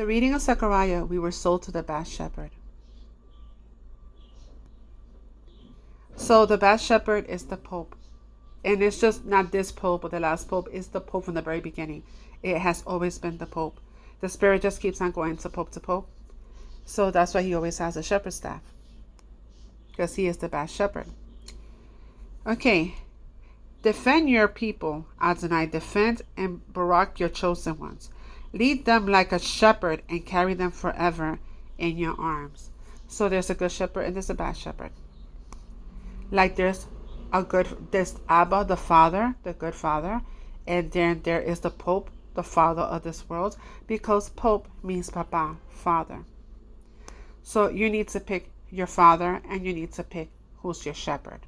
reading of Zechariah, we were sold to the bad shepherd. So the bad shepherd is the Pope. And it's just not this Pope or the last Pope. It's the Pope from the very beginning. It has always been the Pope. The Spirit just keeps on going to Pope. So that's why he always has a shepherd's staff. Because he is the bad shepherd. Okay. Defend your people, Adonai. Defend and Barak your chosen ones. Lead them like a shepherd and carry them forever in your arms. So there's a good shepherd and there's a bad shepherd. Like there's Abba, the Father, the good Father, and then there is the Pope, the Father of this world, because Pope means Papa, Father. So you need to pick your father, and you need to pick who's your shepherd.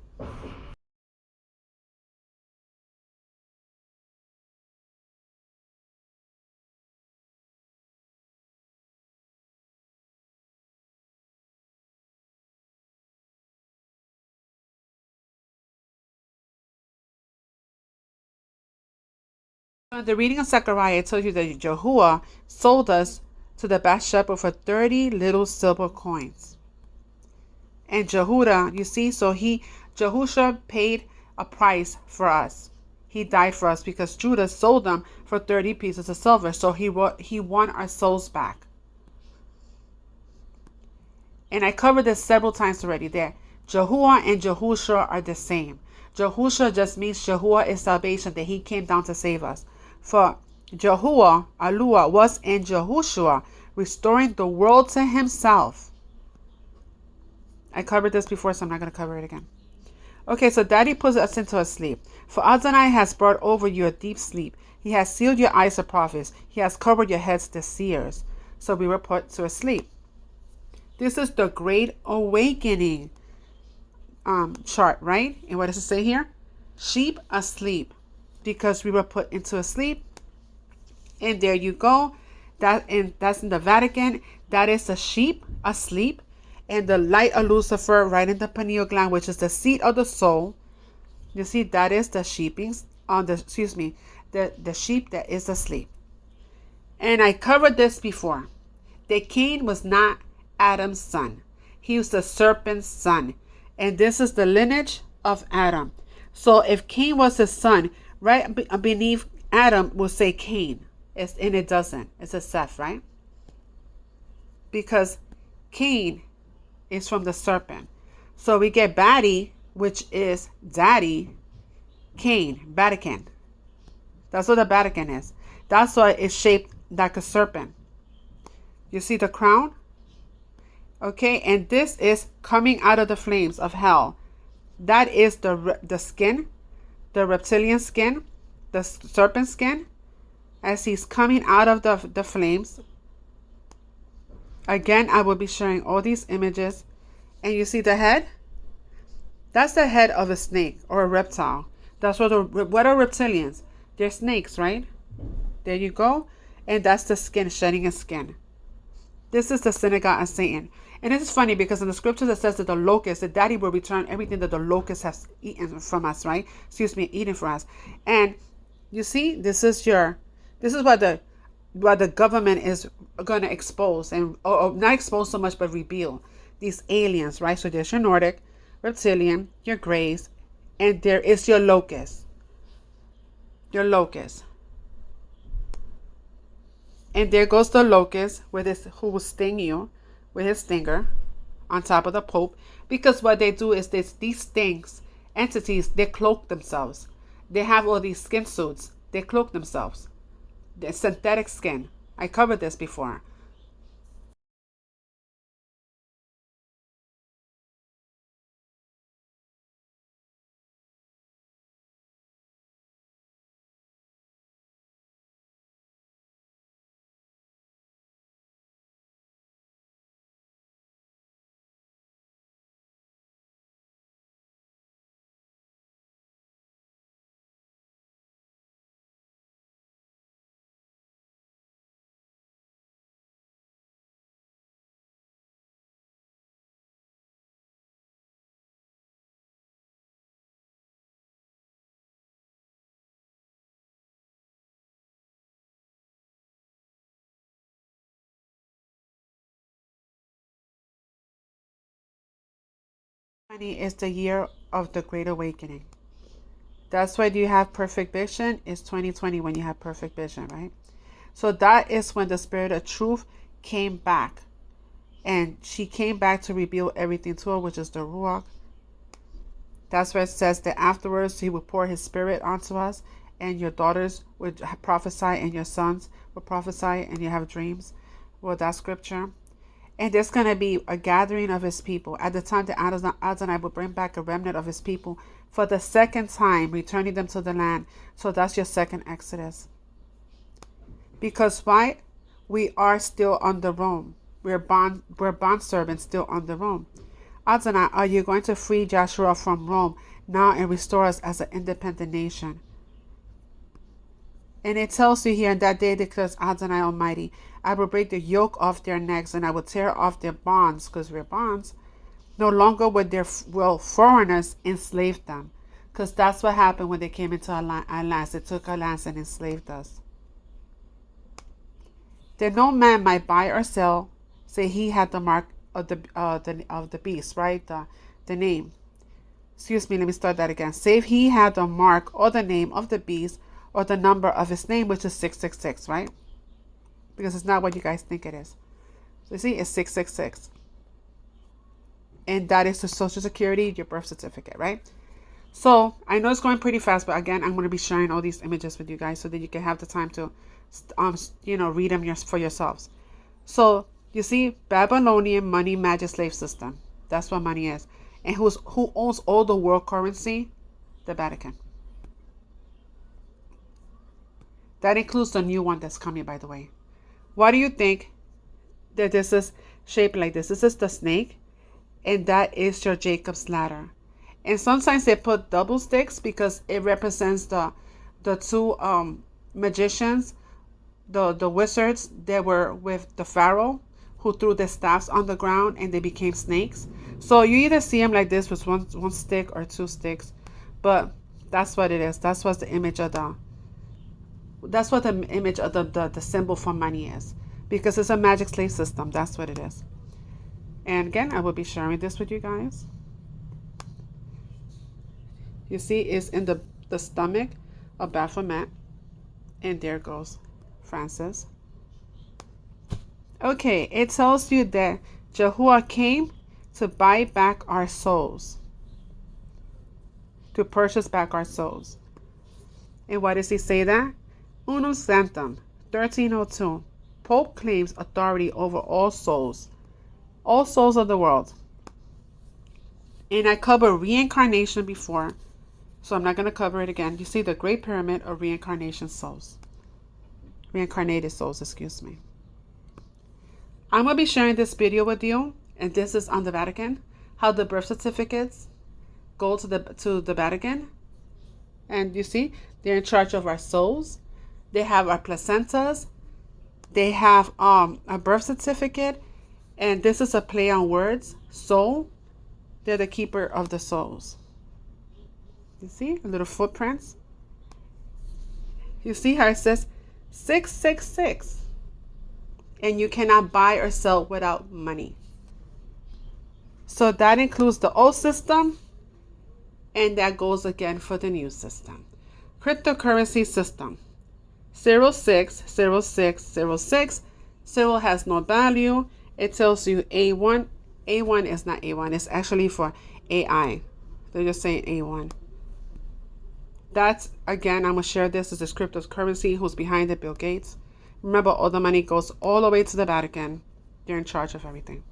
In the reading of Zechariah, it tells you that Yahuwah sold us to the bad shepherd for 30 little silver coins. And Jehudah, you see, so Jehusha paid a price for us. He died for us because Judah sold them for 30 pieces of silver. So he won our souls back. And I covered this several times already there. Yahuwah and Jehusha are the same. Jehusha just means Yahuwah is salvation, that he came down to save us. For Yahuwah, Alua, was in Jehoshua, restoring the world to himself. I covered this before, so I'm not going to cover it again. Okay, so Daddy puts us into a sleep. For Adonai has brought over you a deep sleep. He has sealed your eyes of prophets. He has covered your heads the seers. So we were put to a sleep. This is the Great Awakening chart, right? And what does it say here? Sheep asleep, because we were put into a sleep. And there you go. That's in the Vatican. That is a sheep asleep. And the light of Lucifer right in the pineal gland, which is the seat of the soul. You see, that is the sheepings on the the sheep that is asleep. And I covered this before. That Cain was not Adam's son. He was the serpent's son. And this is the lineage of Adam. So if Cain was his son, right beneath Adam will say Cain. And it doesn't. It's a Seth, right? Because Cain is from the serpent. So we get Batty, which is daddy, Cain, Vatican. That's what the Vatican is. That's why it's shaped like a serpent. You see the crown? Okay, and this is coming out of the flames of hell. That is the skin, the reptilian skin, the serpent skin, as he's coming out of the flames. Again, I will be sharing all these images. And you see the head? That's the head of a snake or a reptile. That's what are reptilians? They're snakes, right? There you go. And that's the skin, shedding a skin. This is the synagogue of Satan. And this is funny because in the scriptures it says that the locust, that daddy will return everything that the locust has eaten from us, right? Eaten for us. And you see, this is what the government is going to expose, and or not expose so much, but reveal these aliens, right? So there's your Nordic, reptilian, your grays, and there is your locust. Your locust. And there goes the locust who will sting you with his stinger on top of the Pope. Because what they do is these things, entities, they cloak themselves. They have all these skin suits. They cloak themselves. The synthetic skin. I covered this before. 2020 is the year of the Great Awakening. That's why you have perfect vision. It's 2020 when you have perfect vision, right? So that is when the Spirit of Truth came back. And she came back to reveal everything to her, which is the Ruach. That's where it says that afterwards he will pour his Spirit onto us, and your daughters would prophesy, and your sons will prophesy, and you have dreams. Well, that scripture. And there's going to be a gathering of his people. At the time that Adonai will bring back a remnant of his people for the second time, returning them to the land. So that's your second Exodus. Because why? We are still under Rome. We're bond servants still under Rome. Adonai, are you going to free Joshua from Rome now and restore us as an independent nation? And it tells you here, in that day declares Adonai Almighty, I will break the yoke off their necks, and I will tear off their bonds, because we're bonds. No longer will foreigners enslave them, because that's what happened when they came into our lands. They took our lands and enslaved us. That no man might buy or sell, say he had the mark of the beast, right? The name. Excuse me, let me start that again. Save he had the mark or the name of the beast or the number of his name, which is 666, right? Because it's not what you guys think it is. So you see, it's 666. And that is the Social Security, your birth certificate, right? So I know it's going pretty fast, but again, I'm going to be sharing all these images with you guys so that you can have the time to, read them for yourselves. So you see, Babylonian money magic slave system. That's what money is. And who owns all the world currency? The Vatican. That includes the new one that's coming, by the way. Why do you think that this is shaped like this? This is the snake, and that is your Jacob's ladder. And sometimes they put double sticks because it represents the two magicians, the wizards that were with the Pharaoh, who threw their staffs on the ground and they became snakes. So you either see them like this with one stick or two sticks, but that's what it is. That's what the image of the symbol for money is, because it's a magic slave system. That's what it is. And again, I will be sharing this with you guys. You see, it's in the stomach of Baphomet. And there goes Francis. Okay, it tells you that Yahuwah came to buy back our souls, to purchase back our souls. And why does he say that? Unum Sanctum, 1302. Pope claims authority over all souls of the world. And I covered reincarnation before, so I'm not going to cover it again. You see the Great Pyramid of reincarnation souls. Reincarnated souls, excuse me. I'm going to be sharing this video with you, and this is on the Vatican, how the birth certificates go to the Vatican. And you see, they're in charge of our souls. They have our placentas. They have a birth certificate, and this is a play on words. Soul, they're the keeper of the souls. You see, a little footprints. You see how it says 666. And you cannot buy or sell without money. So that includes the old system, and that goes again for the new system. Cryptocurrency system. 060606. Zero has no value. It tells you A1. A1 is not A1. It's actually for AI. They're just saying A1. That's, again, I'm going to share this as a cryptocurrency. Who's behind it? Bill Gates. Remember, all the money goes all the way to the Vatican. They're in charge of everything.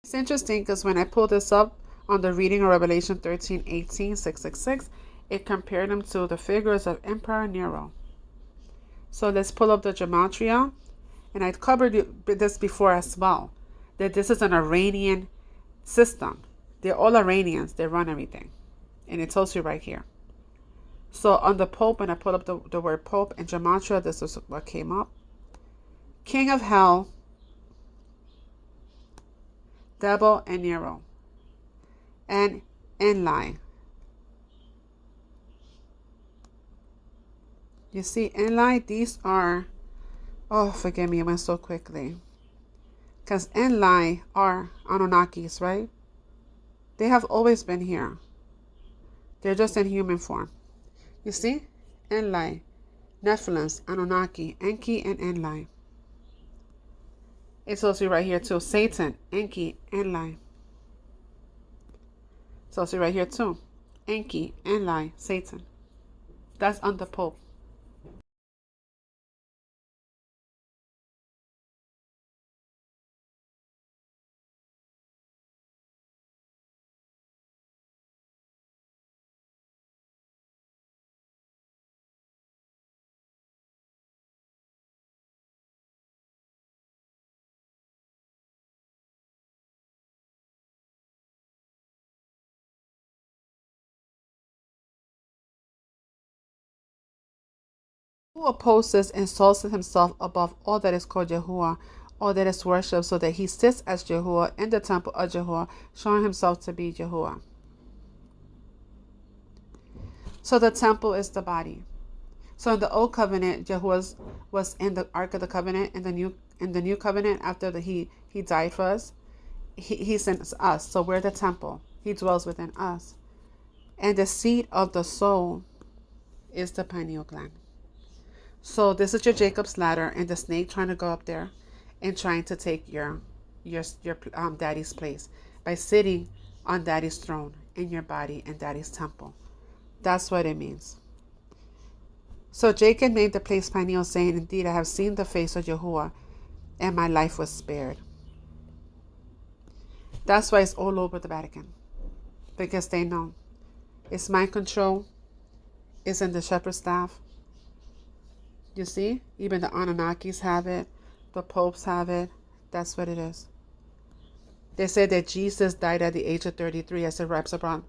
It's interesting because when I pulled this up on the reading of Revelation 13:18, 666, it compared them to the figures of Emperor Nero. So let's pull up the gematria. And I covered this before as well, that this is an Iranian system. They're all Iranians. They run everything. And it tells you right here. So on the Pope, when I pulled up the word Pope and gematria, this is what came up. king of hell, devil, and Nero, and Enlil. You see, Enlil, these are, oh, forgive me, I went so quickly. Because Enlil are Anunnakis, right? They have always been here. They're just in human form. You see? Enlil, Nephilims, Anunnaki, Enki, and Enlil. It's also right here too. Satan, Enki, Enlil. It's also right here too. Enki, Enlil, Satan. That's under Pope. Who opposes and exalts himself above all that is called Yahuwah, all that is worshipped, so that he sits as Yahuwah in the temple of Yahuwah, showing himself to be Yahuwah. So the temple is the body. So in the old covenant, Yahuwah was in the Ark of the Covenant. In the new covenant, after he died for us, he sent us. So we're the temple. He dwells within us. And the seat of the soul is the pineal gland. So this is your Jacob's ladder, and the snake trying to go up there and trying to take your daddy's place by sitting on daddy's throne in your body and daddy's temple. That's what it means. So Jacob named the place Peniel, saying, "Indeed, I have seen the face of Yahuwah, and my life was spared." That's why it's all over the Vatican, because they know it's mind control. It's in the shepherd staff. You see, even the Anunnakis have it, the popes have it. That's what it is. They say that Jesus died at the age of 33 as it wraps around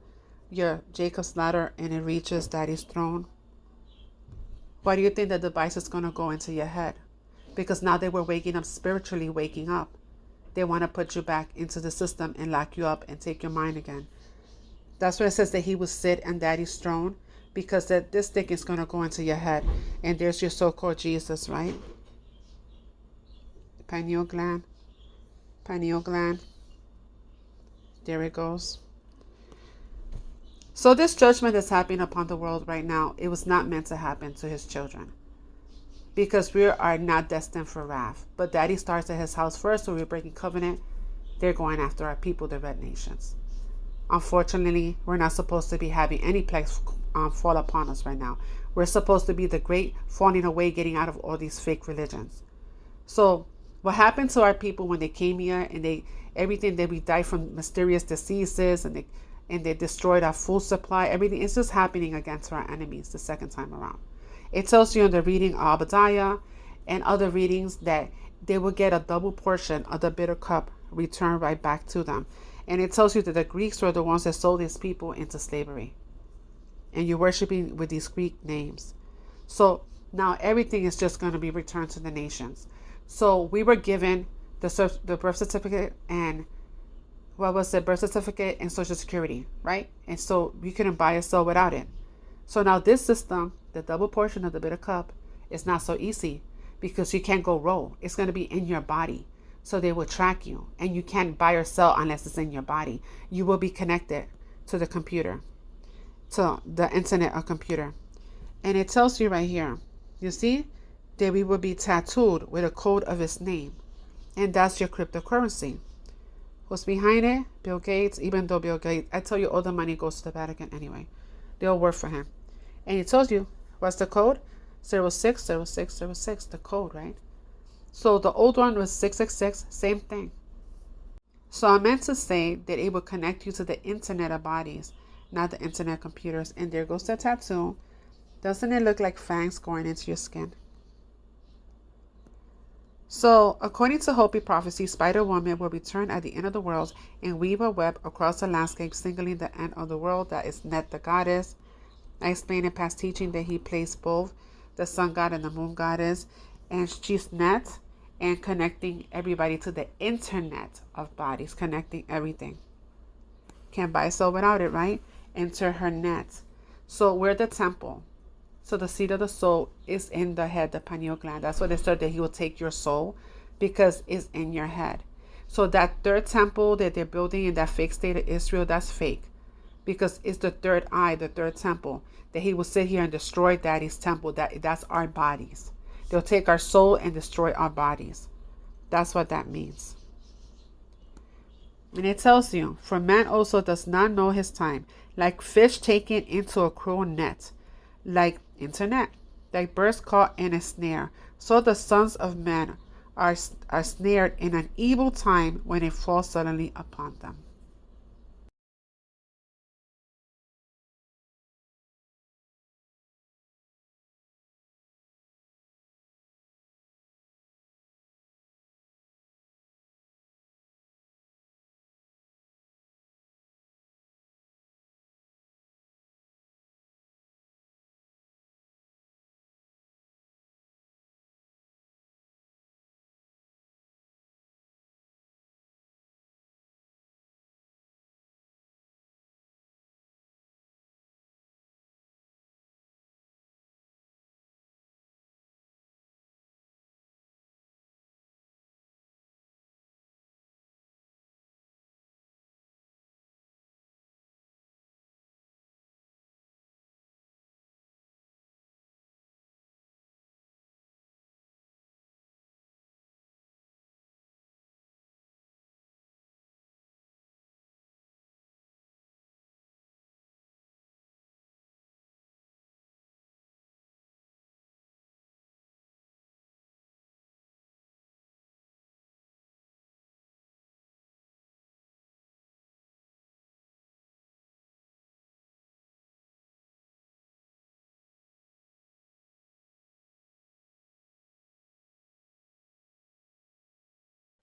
your Jacob's ladder and it reaches daddy's throne. Why do you think that device is going to go into your head? Because now they were waking up, spiritually waking up. They want to put you back into the system and lock you up and take your mind again. That's why it says that he will sit on daddy's throne, because that this thing is going to go into your head. And there's your so-called Jesus, right? Pineal gland. Pineal gland. There it goes. So this judgment is happening upon the world right now. It was not meant to happen to his children, because we are not destined for wrath. But daddy starts at his house first, so we're breaking covenant. They're going after our people, the red nations. Unfortunately, we're not supposed to be having any plagues fall upon us right now. We're supposed to be the great falling away, getting out of all these fake religions. So what happened to our people when they came here, and everything that we died from mysterious diseases, and they destroyed our food supply, everything is just happening again to our enemies the second time around. It tells you in the reading of Obadiah and other readings that they will get a double portion of the bitter cup returned right back to them. And it tells you that the Greeks were the ones that sold these people into slavery. And you're worshiping with these Greek names. So now everything is just going to be returned to the nations. So we were given the birth certificate and birth certificate and social security, right? And so we couldn't buy or sell without it. So now this system, the double portion of the bitter cup, is not so easy, because you can't go roll. It's going to be in your body. So they will track you, and you can't buy or sell unless it's in your body. You will be connected to the computer, to the internet or computer. And it tells you right here, you see, that we will be tattooed with a code of his name. And that's your cryptocurrency. Who's behind it? Bill Gates. Even though Bill Gates, I tell you, all the money goes to the Vatican anyway. They all work for him. And he tells you, what's the code? 060606, the code, right? So the old one was 666, same thing. So I meant to say that it will connect you to the internet of bodies, not the internet computers. And there goes the tattoo. Doesn't it look like fangs going into your skin? So, according to Hopi prophecy, Spider-Woman will return at the end of the world and weave a web across the landscape, signaling the end of the world. That is Net, the goddess. I explained in past teaching that he plays both the sun god and the moon goddess, and she's Net, and connecting everybody to the internet of bodies, connecting everything. Can't buy soul without it, right? Enter her net. So we're the temple. So the seat of the soul is in the head, the pineal gland. That's why they said that he will take your soul, because it's in your head. So that third temple that they're building in that fake state of Israel, that's fake. Because it's the third eye, the third temple, that he will sit here and destroy daddy's temple. That's our bodies. They'll take our soul and destroy our bodies. That's what that means. And it tells you, for man also does not know his time, like fish taken into a cruel net, like internet, like birds caught in a snare. So the sons of men are snared in an evil time when it falls suddenly upon them.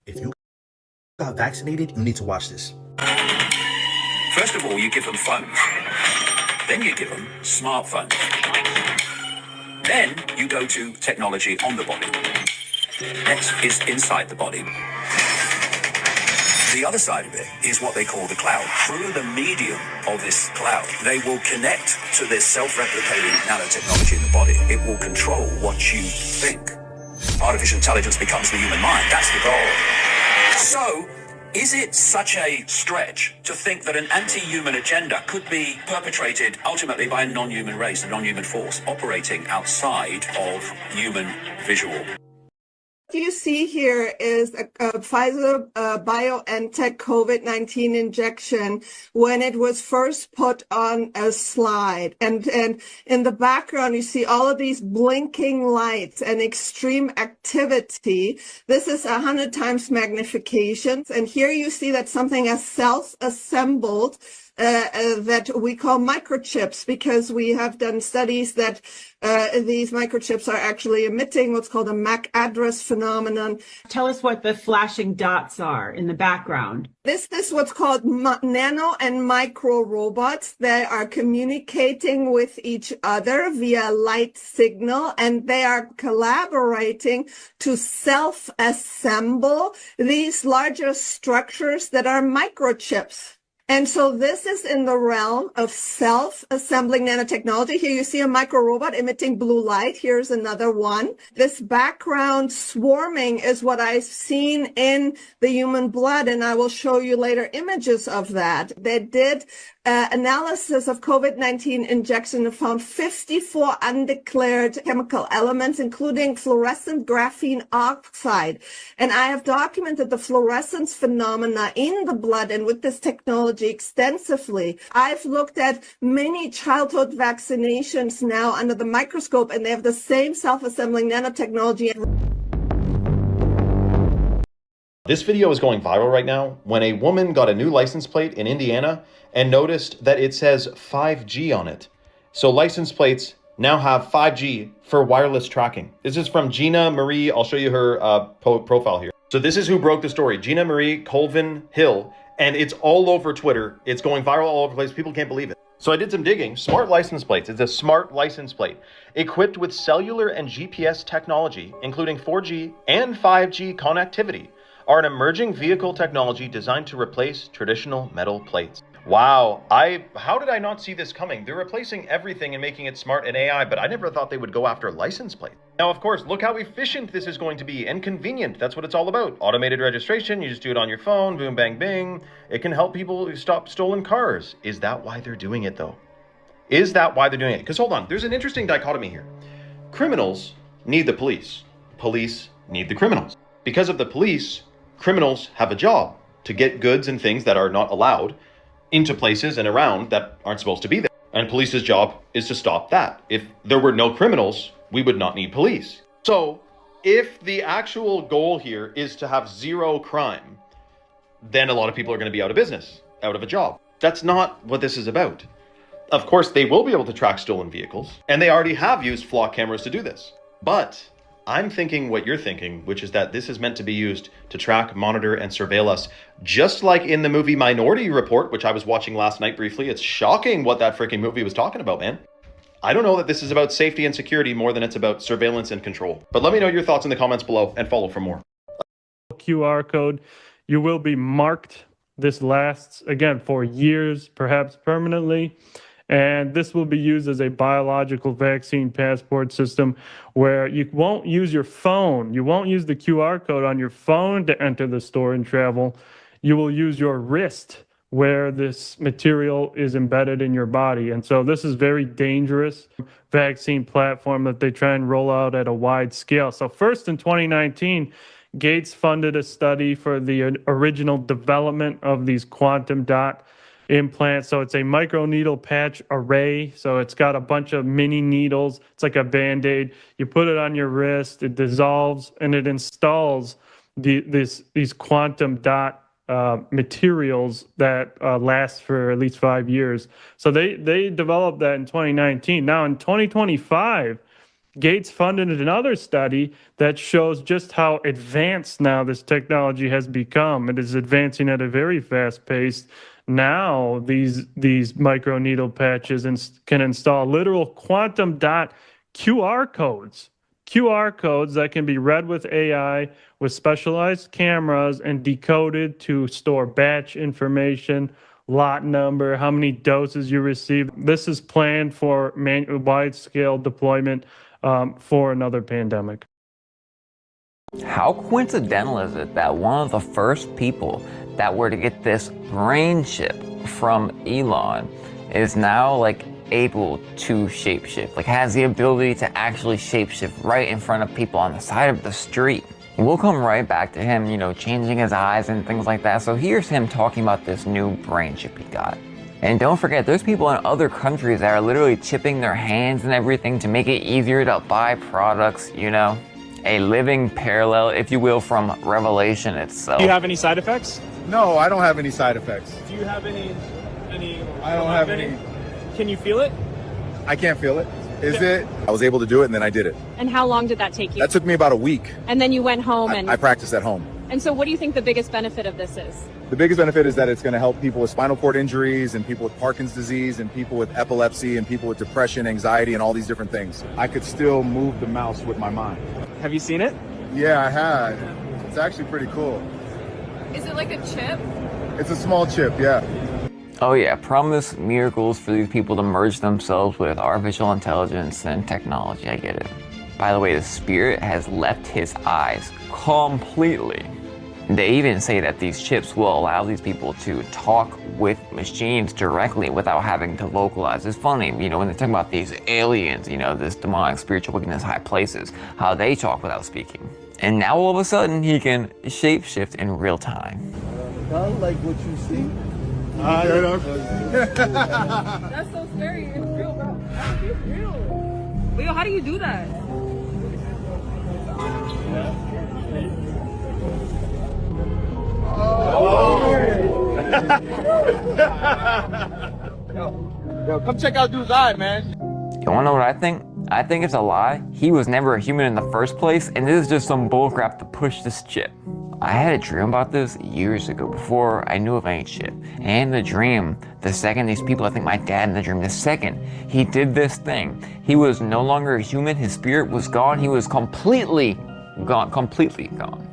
If you got vaccinated, you need to watch this. First of all, you give them phones. Then you give them smartphones. Then you go to technology on the body. Next is inside the body. The other side of it is what they call the cloud. Through the medium of this cloud, they will connect to this self-replicating nanotechnology in the body. It will control what you think. Artificial intelligence becomes the human mind. That's the goal. So, is it such a stretch to think that an anti-human agenda could be perpetrated ultimately by a non-human race, a non-human force operating outside of human visual? What you see here is a Pfizer BioNTech COVID-19 injection when it was first put on a slide. And in the background, you see all of these blinking lights and extreme activity. This is 100 times magnification. And here you see that something is self-assembled that we call microchips, because we have done studies that these microchips are actually emitting what's called a MAC address phenomenon. Tell us what the flashing dots are in the background. This is what's called nano and micro robots. They are communicating with each other via light signal, and they are collaborating to self-assemble these larger structures that are microchips. And so this is in the realm of self-assembling nanotechnology. Here you see a micro robot emitting blue light. Here's another one. This background swarming is what I've seen in the human blood, and I will show you later images of that. They did analysis of COVID-19 injection and found 54 undeclared chemical elements, including fluorescent graphene oxide. And I have documented the fluorescence phenomena in the blood and with this technology extensively. I've looked at many childhood vaccinations now under the microscope, and they have the same self-assembling nanotechnology. This video is going viral right now when a woman got a new license plate in Indiana and noticed that it says 5G on it. So license plates now have 5G for wireless tracking. This is from Gina Marie. I'll show you her profile here. So this is who broke the story, Gina Marie Colvin Hill, and it's all over Twitter. It's going viral all over the place. People can't believe it. So I did some digging. Smart license plates. It's a smart license plate equipped with cellular and GPS technology, including 4G and 5G connectivity, are an emerging vehicle technology designed to replace traditional metal plates. Wow, how did I not see this coming? They're replacing everything and making it smart and AI, but I never thought they would go after license plates. Now, of course, look how efficient this is going to be and convenient. That's what it's all about. Automated registration, you just do it on your phone, boom, bang, bing. It can help people stop stolen cars. Is that why they're doing it, though? Is that why they're doing it? Because hold on, there's an interesting dichotomy here. Criminals need the police. Police need the criminals. Because of the police, criminals have a job to get goods and things that are not allowed into places and around that aren't supposed to be there. And police's job is to stop that. If there were no criminals, we would not need police. So if the actual goal here is to have zero crime, then a lot of people are going to be out of business, out of a job. That's not what this is about. Of course, they will be able to track stolen vehicles, and they already have used flock cameras to do this. But I'm thinking what you're thinking, which is that this is meant to be used to track, monitor, and surveil us, just like in the movie Minority Report, which I was watching last night briefly. It's shocking what that freaking movie was talking about, man. I don't know that this is about safety and security more than it's about surveillance and control. But let me know your thoughts in the comments below and follow for more. QR code. You will be marked. This lasts, again, for years, perhaps permanently. And this will be used as a biological vaccine passport system where you won't use your phone. You won't use the QR code on your phone to enter the store and travel. You will use your wrist where this material is embedded in your body. And so this is very dangerous vaccine platform that they try and roll out at a wide scale. So first in 2019, Gates funded a study for the original development of these quantum dot implants. So it's a microneedle patch array. So it's got a bunch of mini needles. It's like a Band-Aid. You put it on your wrist, it dissolves, and it installs these quantum dot materials that last for at least 5 years. So they developed that in 2019. Now in 2025, Gates funded another study that shows just how advanced now this technology has become. It is advancing at a very fast pace. Now these microneedle patches can install literal quantum dot QR codes that can be read with AI with specialized cameras and decoded to store batch information, lot number, how many doses you received. This is planned for wide-scale deployment for another pandemic. How coincidental is it that one of the first people that were to get this brain chip from Elon is now like able to shapeshift, like has the ability to actually shapeshift right in front of people on the side of the street? We'll come right back to him, changing his eyes and things like that. So here's him talking about this new brain chip he got. And don't forget, there's people in other countries that are literally chipping their hands and everything to make it easier to buy products, a living parallel, if you will, from Revelation itself. Do you have any side effects? No, I don't have any side effects. Do you have any? I don't have any. Can you feel it? I can't feel it. I was able to do it and then I did it. And how long did that take you? That took me about a week. And then you went home and... I practiced at home. And so what do you think the biggest benefit of this is? The biggest benefit is that it's going to help people with spinal cord injuries and people with Parkinson's disease and people with epilepsy and people with depression, anxiety, and all these different things. I could still move the mouse with my mind. Have you seen it? Yeah, I had. It's actually pretty cool. Is it like a chip? It's a small chip, yeah. Oh yeah, promise miracles for these people to merge themselves with artificial intelligence and technology, I get it. By the way, the spirit has left his eyes completely. They even say that these chips will allow these people to talk with machines directly without having to localize. It's funny, when they talk about these aliens, this demonic spiritual wickedness high places, how they talk without speaking. And now all of a sudden he can shapeshift in real time. I like what you see. That's so scary. It's real, bro. It's real. Leo, how do you do that? Yo, come check out dude's eye, man. You wanna know what I think? I think it's a lie. He was never a human in the first place, and this is just some bullcrap to push this chip. I had a dream about this years ago, before I knew of any shit. And in the dream, the second these people, I think my dad in the dream, the second he did this thing, he was no longer human, his spirit was gone, he was completely gone, completely gone.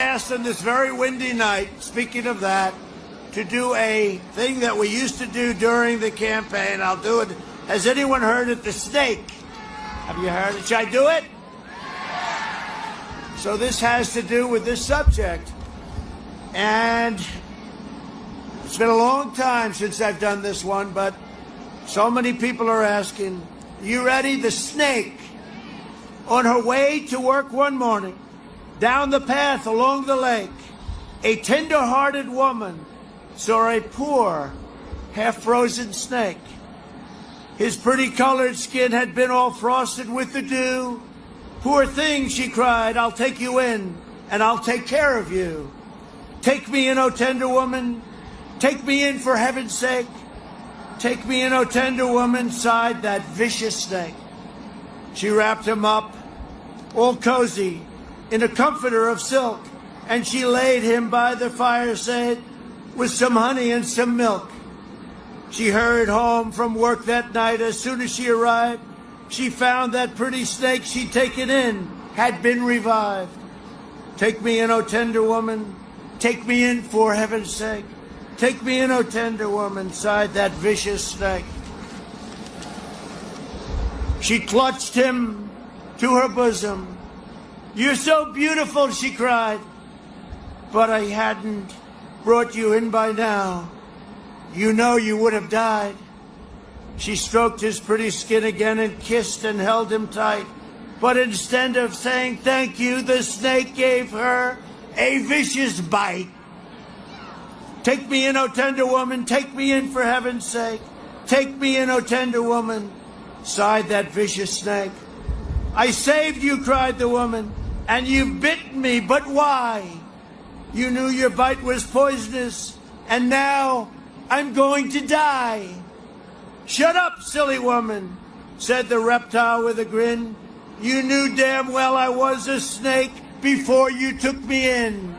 Asked on this very windy night, speaking of that, to do a thing that we used to do during the campaign. I'll do it. Has anyone heard of the snake? Have you heard it? Should I do it? So this has to do with this subject. And it's been a long time since I've done this one, but so many people are asking, you ready? The snake, on her way to work one morning, down the path along the lake, a tender-hearted woman saw a poor, half-frozen snake. His pretty colored skin had been all frosted with the dew. Poor thing, she cried, I'll take you in, and I'll take care of you. Take me in, O tender woman. Take me in for heaven's sake. Take me in, O tender woman, sighed that vicious snake. She wrapped him up, all cozy, in a comforter of silk, and she laid him by the fireside with some honey and some milk. She hurried home from work that night. As soon as she arrived, she found that pretty snake she'd taken in had been revived. Take me in, O tender woman. Take me in for heaven's sake. Take me in, O tender woman, sighed that vicious snake. She clutched him to her bosom. You're so beautiful, she cried, but I hadn't brought you in by now. You know you would have died. She stroked his pretty skin again and kissed and held him tight. But instead of saying thank you, the snake gave her a vicious bite. Take me in, O tender woman, take me in for heaven's sake. Take me in, O tender woman, sighed that vicious snake. I saved you, cried the woman, and you've bitten me, but why? You knew your bite was poisonous, and now I'm going to die. Shut up, silly woman, said the reptile with a grin. You knew damn well I was a snake before you took me in.